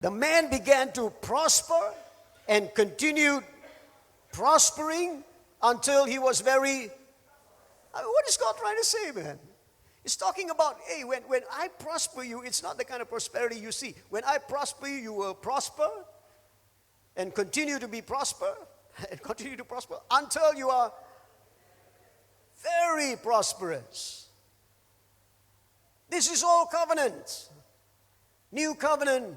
The man began to prosper and continued prospering until he was very... what is God trying to say, man? He's talking about, hey, when I prosper you, it's not the kind of prosperity you see. When I prosper you, you will prosper and continue to be prosper and continue to prosper until you are very prosperous. This is all covenant. New covenant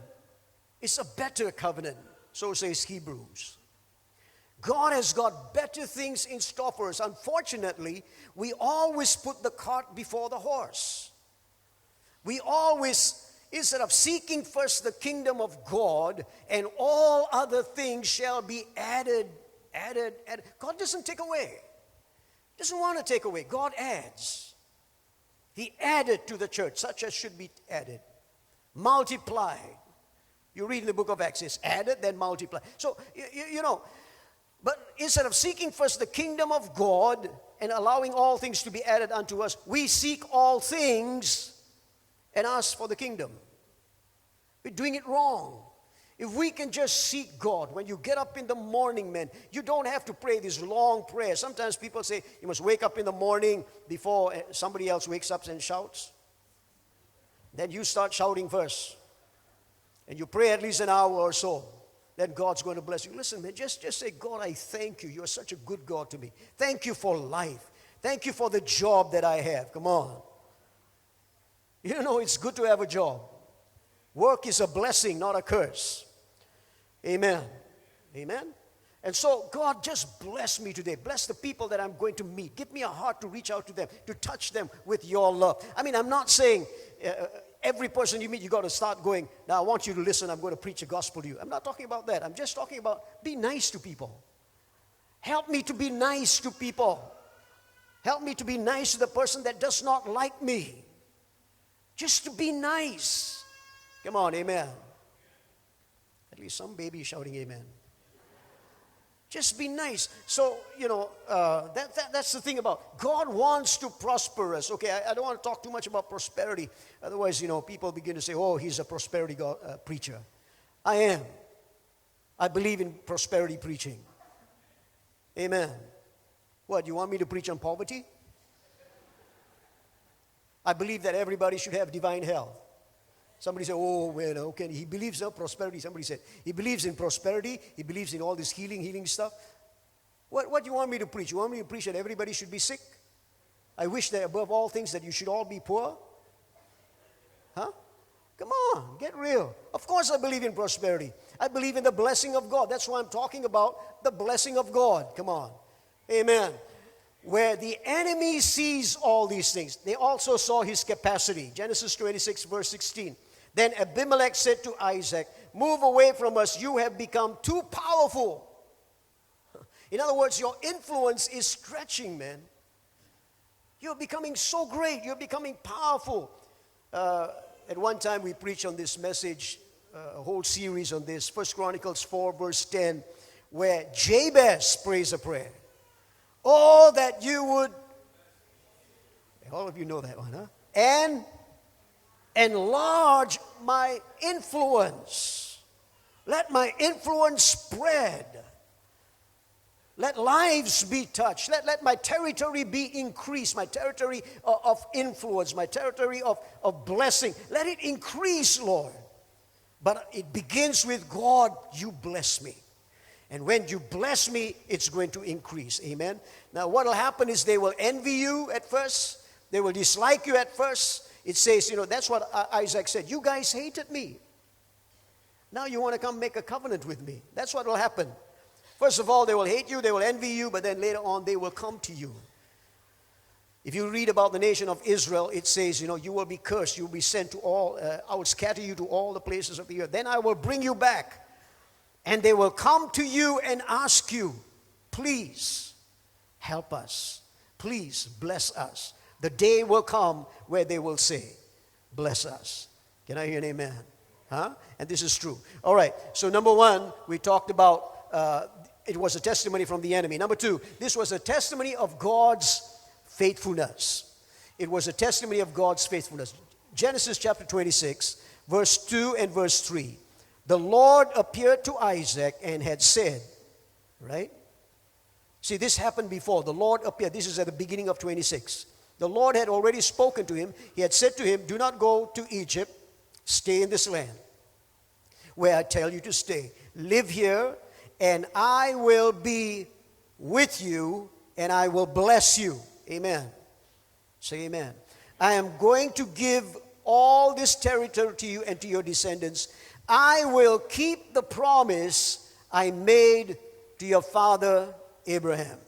is a better covenant, so says Hebrews. God has got better things in store for us. Unfortunately, we always put the cart before the horse. We always, instead of seeking first the kingdom of God, and all other things shall be added. God doesn't take away. He doesn't want to take away. God adds. He added to the church, such as should be added. Multiplied. You read in the book of Acts, it's added, then multiplied. So, you know, but instead of seeking first the kingdom of God and allowing all things to be added unto us, we seek all things and ask for the kingdom. We're doing it wrong. If we can just seek God, when you get up in the morning, man, you don't have to pray this long prayer. Sometimes people say you must wake up in the morning before somebody else wakes up and shouts. Then you start shouting first. And you pray at least an hour or so. Then God's going to bless you. Listen, man, just say, God, I thank you. You're such a good God to me. Thank you for life. Thank you for the job that I have. Come on. You know, it's good to have a job. Work is a blessing, not a curse. Amen. Amen. And so, God, just bless me today. Bless the people that I'm going to meet. Give me a heart to reach out to them, to touch them with your love. I mean, I'm not saying every person you meet, you got to start going, now I want you to listen, I'm going to preach the gospel to you. I'm not talking about that. I'm just talking about be nice to people. Help me to be nice to people. Help me to be nice to the person that does not like me. Just to be nice. Come on, amen. At least some baby is shouting amen. Just be nice. So, you know, that's the thing about God wants to prosper us. Okay, I don't want to talk too much about prosperity. Otherwise, you know, people begin to say, oh, he's a prosperity preacher. I am. I believe in prosperity preaching. Amen. What, you want me to preach on poverty? I believe that everybody should have divine health. Somebody said, oh, well, okay, he believes in prosperity. Somebody said, he believes in prosperity. He believes in all this healing stuff. What do you want me to preach? You want me to preach that everybody should be sick? I wish that above all things that you should all be poor? Huh? Come on, get real. Of course I believe in prosperity. I believe in the blessing of God. That's why I'm talking about the blessing of God. Come on. Amen. Where the enemy sees all these things, they also saw his capacity. Genesis 26, verse 16. Then Abimelech said to Isaac, move away from us, you have become too powerful. In other words, your influence is stretching, man. You're becoming so great, you're becoming powerful. At one time we preached on this message, a whole series on this, 1 Chronicles 4, verse 10, where Jabez prays a prayer. Oh, that you would, all of you know that one, huh? And enlarge my influence. Let my influence spread. Let lives be touched. Let my territory be increased. My territory of influence. My territory of blessing. Let it increase, Lord. But it begins with, God, you bless me. And when you bless me, it's going to increase. Amen. Now what will happen is they will envy you at first. They will dislike you at first. It says, you know, that's what Isaac said. You guys hated me. Now you want to come make a covenant with me. That's what will happen. First of all, they will hate you. They will envy you. But then later on, they will come to you. If you read about the nation of Israel, it says, you know, you will be cursed. You will be sent to all, I will scatter you to all the places of the earth. Then I will bring you back. And they will come to you and ask you, please help us. Please bless us. The day will come where they will say, bless us. Can I hear an amen? Huh? And this is true. All right. So number one, we talked about it was a testimony from the enemy. Number two, this was a testimony of God's faithfulness. It was a testimony of God's faithfulness. Genesis chapter 26, verse 2 and verse 3. the Lord appeared to Isaac and had said, right? See, this happened before. The Lord appeared. This is at the beginning of 26. The Lord had already spoken to him. He had said to him, do not go to Egypt. Stay in this land where I tell you to stay. Live here, and I will be with you, and I will bless you. Amen. Say amen. I am going to give all this territory to you and to your descendants. I will keep the promise I made to your father Abraham.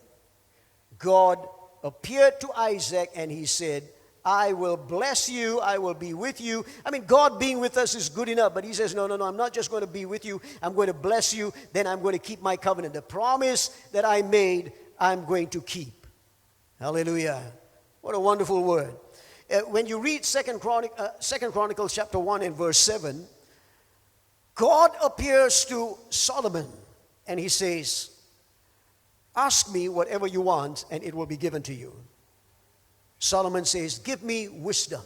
God appeared to Isaac and he said, I will bless you, I will be with you. I mean, God being with us is good enough, but he says, no, I'm not just going to be with you, I'm going to bless you, then I'm going to keep my covenant. The promise that I made, I'm going to keep. Hallelujah. What a wonderful word. When you read 2 Chronicles chapter 1 and verse 7, God appears to Solomon and he says, ask me whatever you want and it will be given to you. Solomon says, give me wisdom.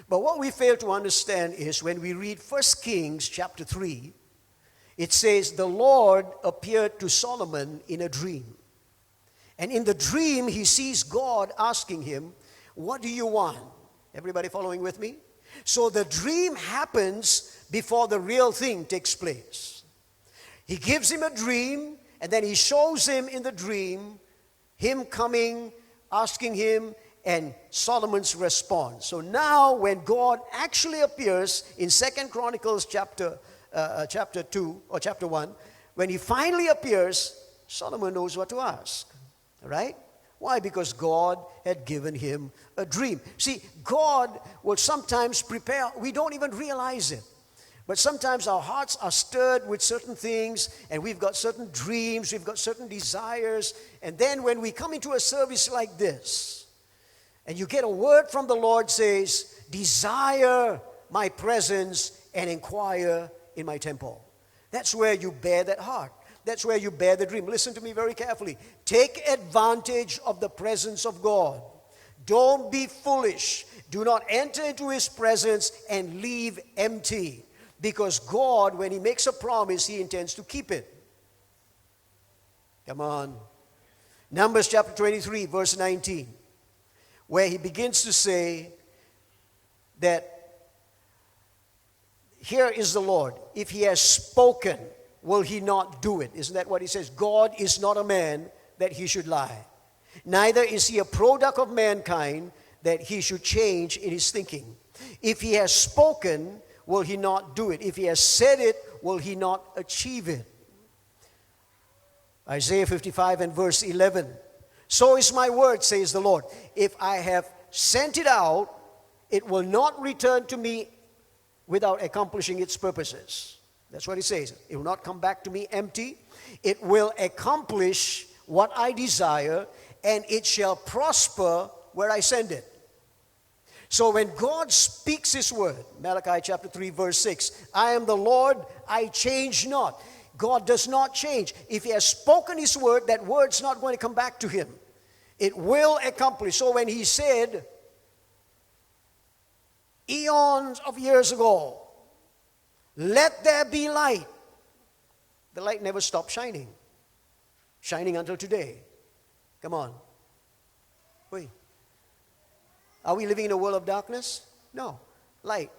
But what we fail to understand is when we read 1 Kings chapter 3, it says the Lord appeared to Solomon in a dream. And in the dream, he sees God asking him, what do you want? Everybody following with me? So the dream happens before the real thing takes place. He gives him a dream, and then he shows him in the dream, him coming, asking him, and Solomon's response. So now when God actually appears in 2 Chronicles chapter 2 or chapter 1, when he finally appears, Solomon knows what to ask. Right? Why? Because God had given him a dream. See, God will sometimes prepare, we don't even realize it. But sometimes our hearts are stirred with certain things, and we've got certain dreams, we've got certain desires, and then when we come into a service like this, and you get a word from the Lord says, desire my presence and inquire in my temple. That's where you bear that heart. That's where you bear the dream. Listen to me very carefully. Take advantage of the presence of God. Don't be foolish. Do not enter into his presence and leave empty. Because God, when he makes a promise, he intends to keep it. Come on. Numbers chapter 23, verse 19, where he begins to say that here is the Lord. If he has spoken, will he not do it? Isn't that what he says? God is not a man that he should lie. Neither is he a product of mankind that he should change in his thinking. If he has spoken, will he not do it? If he has said it, will he not achieve it? Isaiah 55 and verse 11. So is my word, says the Lord. If I have sent it out, it will not return to me without accomplishing its purposes. That's what he says. It will not come back to me empty. It will accomplish what I desire, and it shall prosper where I send it. So when God speaks his word, Malachi chapter 3 verse 6, I am the Lord, I change not. God does not change. If he has spoken his word, that word's not going to come back to him. It will accomplish. So when he said, eons of years ago, let there be light, the light never stopped shining. Shining until today. Come on. Wait. Are we living in a world of darkness? No. Light.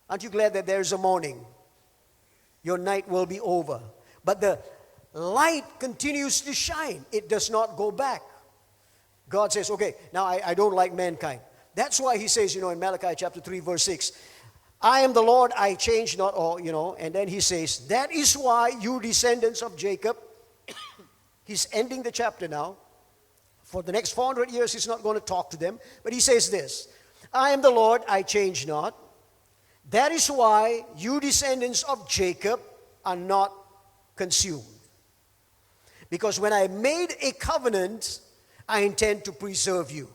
Aren't you glad that there's a morning? Your night will be over. But the light continues to shine. It does not go back. God says, okay, now I don't like mankind. That's why he says, in Malachi chapter 3 verse 6, I am the Lord, I change not, and then he says, that is why you descendants of Jacob, he's ending the chapter now. For the next 400 years, he's not going to talk to them. But he says this, I am the Lord, I change not. That is why you descendants of Jacob are not consumed. Because when I made a covenant, I intend to preserve you.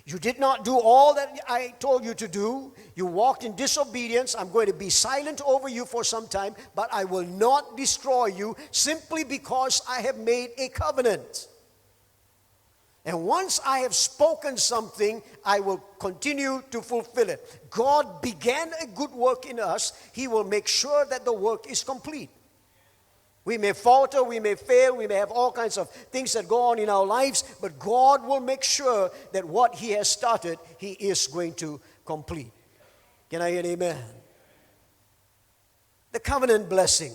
You did not do all that I told you to do. You walked in disobedience. I'm going to be silent over you for some time, but I will not destroy you simply because I have made a covenant. And once I have spoken something, I will continue to fulfill it. God began a good work in us. He will make sure that the work is complete. We may falter, we may fail, we may have all kinds of things that go on in our lives, but God will make sure that what He has started, He is going to complete. Can I hear an amen? The covenant blessing.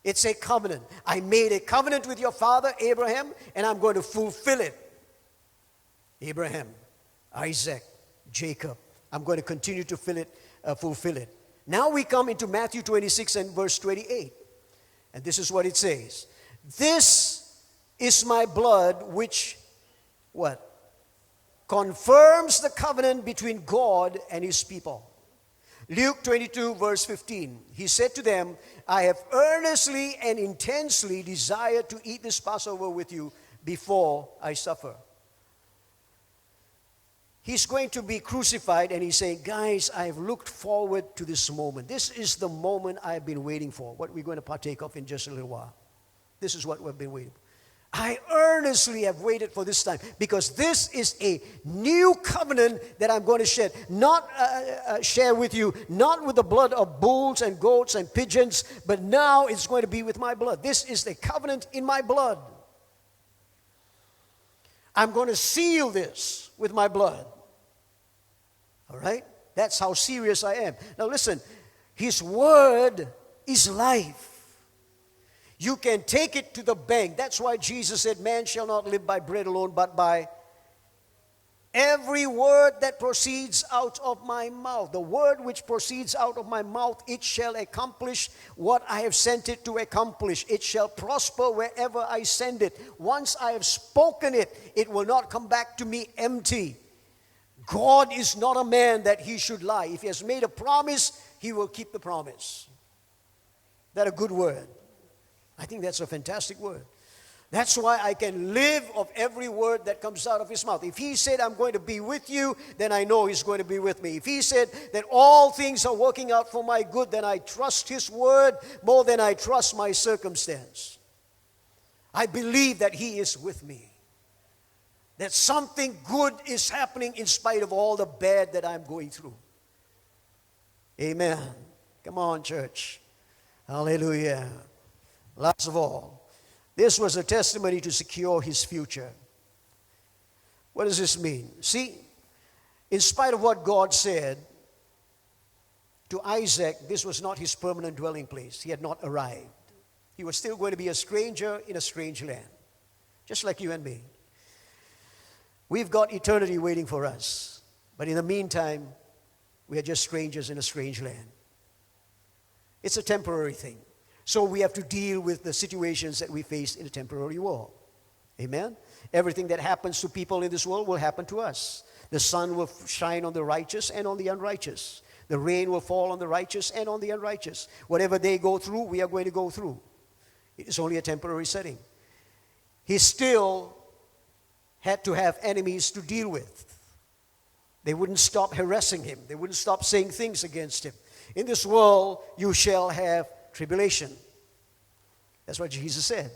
It's a covenant. I made a covenant with your father, Abraham, and I'm going to fulfill it. Abraham, Isaac, Jacob. I'm going to continue to fulfill it. Now we come into Matthew 26 and verse 28. And this is what it says. This is my blood which, what? Confirms the covenant between God and His people. Luke 22 verse 15. He said to them, I have earnestly and intensely desired to eat this Passover with you before I suffer. He's going to be crucified and he's saying, guys, I have looked forward to this moment. This is the moment I've been waiting for, what we're going to partake of in just a little while. This is what we've been waiting for. I earnestly have waited for this time because this is a new covenant that I'm going to share with you, not with the blood of bulls and goats and pigeons, but now it's going to be with my blood. This is the covenant in my blood. I'm going to seal this with my blood. All right? That's how serious I am. Now listen, His word is life. You can take it to the bank. That's why Jesus said, man shall not live by bread alone, but by every word that proceeds out of my mouth. The word which proceeds out of my mouth, it shall accomplish what I have sent it to accomplish. It shall prosper wherever I send it. Once I have spoken it, it will not come back to me empty. God is not a man that He should lie. If He has made a promise, He will keep the promise. That's a good word. I think that's a fantastic word. That's why I can live of every word that comes out of His mouth. If He said, I'm going to be with you, then I know He's going to be with me. If He said that all things are working out for my good, then I trust His word more than I trust my circumstance. I believe that He is with me. That something good is happening in spite of all the bad that I'm going through. Amen. Come on, church. Hallelujah. Last of all, this was a testimony to secure his future. What does this mean? See, in spite of what God said to Isaac, this was not his permanent dwelling place. He had not arrived. He was still going to be a stranger in a strange land, just like you and me. We've got eternity waiting for us, but in the meantime, we are just strangers in a strange land. It's a temporary thing. So we have to deal with the situations that we face in a temporary world. Amen? Everything that happens to people in this world will happen to us. The sun will shine on the righteous and on the unrighteous. The rain will fall on the righteous and on the unrighteous. Whatever they go through, we are going to go through. It is only a temporary setting. He still had to have enemies to deal with. They wouldn't stop harassing him. They wouldn't stop saying things against him. In this world, you shall have tribulation. That's what Jesus said.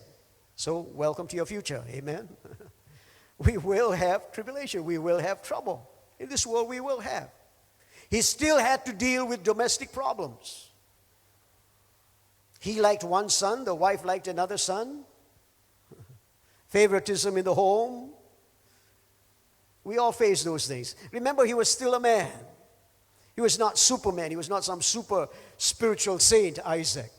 So, welcome to your future. Amen. We will have tribulation. We will have trouble. In this world, we will have. He still had to deal with domestic problems. He liked one son. The wife liked another son. Favoritism in the home. We all face those things. Remember, he was still a man. He was not Superman. He was not some super spiritual saint, Isaac.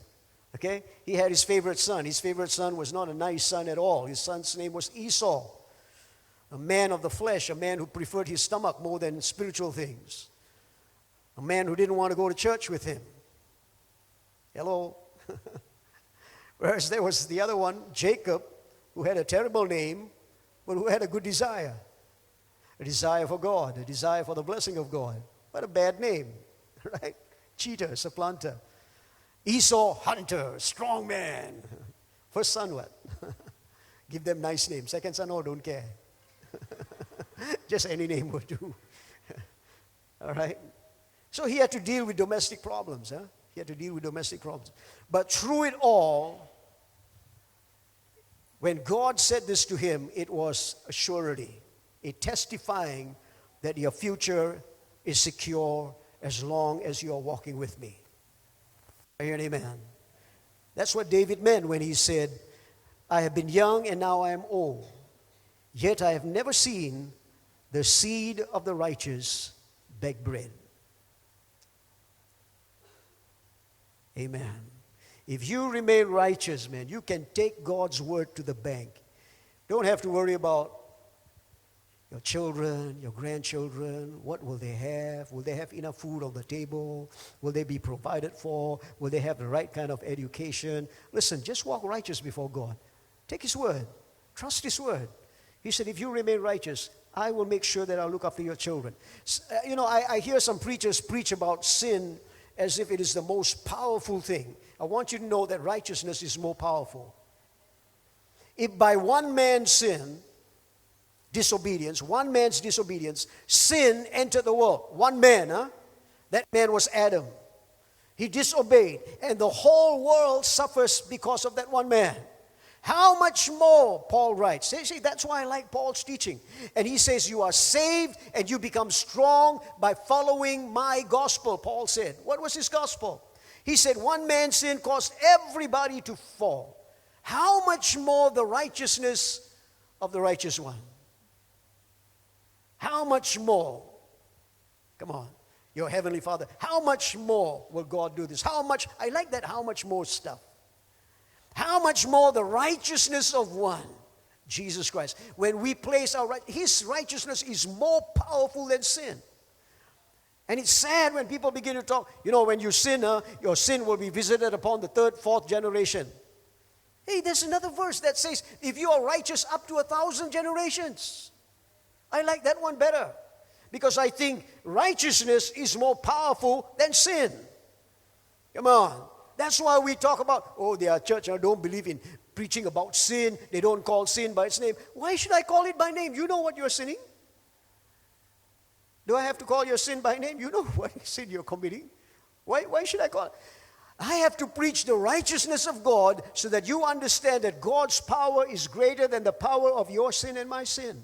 Okay? He had his favorite son. His favorite son was not a nice son at all. His son's name was Esau. A man of the flesh, a man who preferred his stomach more than spiritual things. A man who didn't want to go to church with him. Hello? Whereas there was the other one, Jacob, who had a terrible name, but who had a good desire. A desire for God, a desire for the blessing of God. What a bad name, right? Cheater, supplanter. Esau, hunter, strong man. First son, what? Give them nice names. Second son, oh, don't care. Just any name would do. All right? So he had to deal with domestic problems. He had to deal with domestic problems. But through it all, When God said this to him, it was a surety, a testifying that your future is secure as long as you are walking with me. I hear an amen. That's what David meant when he said, I have been young and now I am old, yet I have never seen the seed of the righteous beg bread. Amen. If you remain righteous, man, you can take God's word to the bank. Don't have to worry about your children, your grandchildren. What will they have? Will they have enough food on the table? Will they be provided for? Will they have the right kind of education? Listen, just walk righteous before God. Take His word. Trust His word. He said, if you remain righteous, I will make sure that I'll look after your children. I hear some preachers preach about sin as if it is the most powerful thing. I want you to know that righteousness is more powerful. If by one man's sin, one man's disobedience, sin entered the world. One man, that man was Adam. He disobeyed, and the whole world suffers because of that one man. How much more, Paul writes. See, that's why I like Paul's teaching. And he says, you are saved and you become strong by following my gospel, Paul said. What was his gospel? He said, one man's sin caused everybody to fall. How much more the righteousness of the righteous one? How much more? Come on, your heavenly Father. How much more will God do this? How much? I like that how much more stuff. How much more the righteousness of one, Jesus Christ. When we place His righteousness is more powerful than sin. And it's sad when people begin to talk, when you sin, your sin will be visited upon the third, fourth generation. Hey, there's another verse that says, if you are righteous up to 1,000 generations. I like that one better. Because I think righteousness is more powerful than sin. Come on. That's why we talk about, their church don't believe in preaching about sin. They don't call sin by its name. Why should I call it by name? You know what you're sinning. Do I have to call your sin by name? You know what sin you're committing. Why should I call it? I have to preach the righteousness of God so that you understand that God's power is greater than the power of your sin and my sin.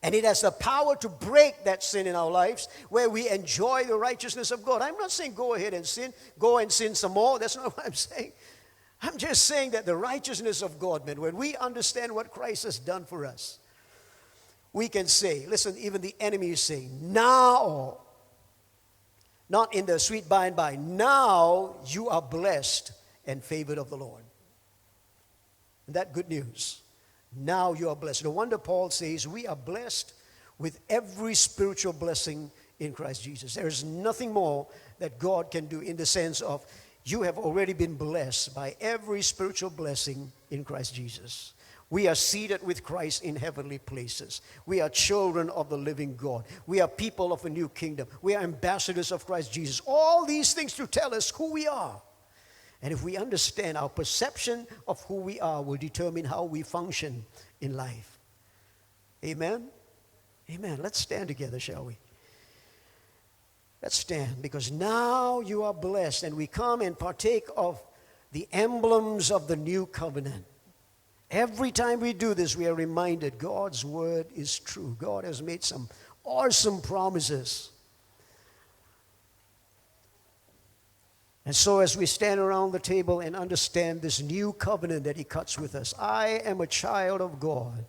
And it has the power to break that sin in our lives where we enjoy the righteousness of God. I'm not saying go ahead and sin. Go and sin some more. That's not what I'm saying. I'm just saying that the righteousness of God, man, when we understand what Christ has done for us, we can say, listen, even the enemy is saying, now, not in the sweet by and by, now you are blessed and favored of the Lord. And that good news. Now you are blessed. No wonder Paul says we are blessed with every spiritual blessing in Christ Jesus. There is nothing more that God can do in the sense of you have already been blessed by every spiritual blessing in Christ Jesus. We are seated with Christ in heavenly places. We are children of the living God. We are people of a new kingdom. We are ambassadors of Christ Jesus. All these things to tell us who we are. And if we understand, our perception of who we are will determine how we function in life. Amen? Amen. Let's stand together, shall we? Let's stand, because now you are blessed, and we come and partake of the emblems of the new covenant. Every time we do this, we are reminded God's word is true. God has made some awesome promises. And so as we stand around the table and understand this new covenant that He cuts with us, I am a child of God.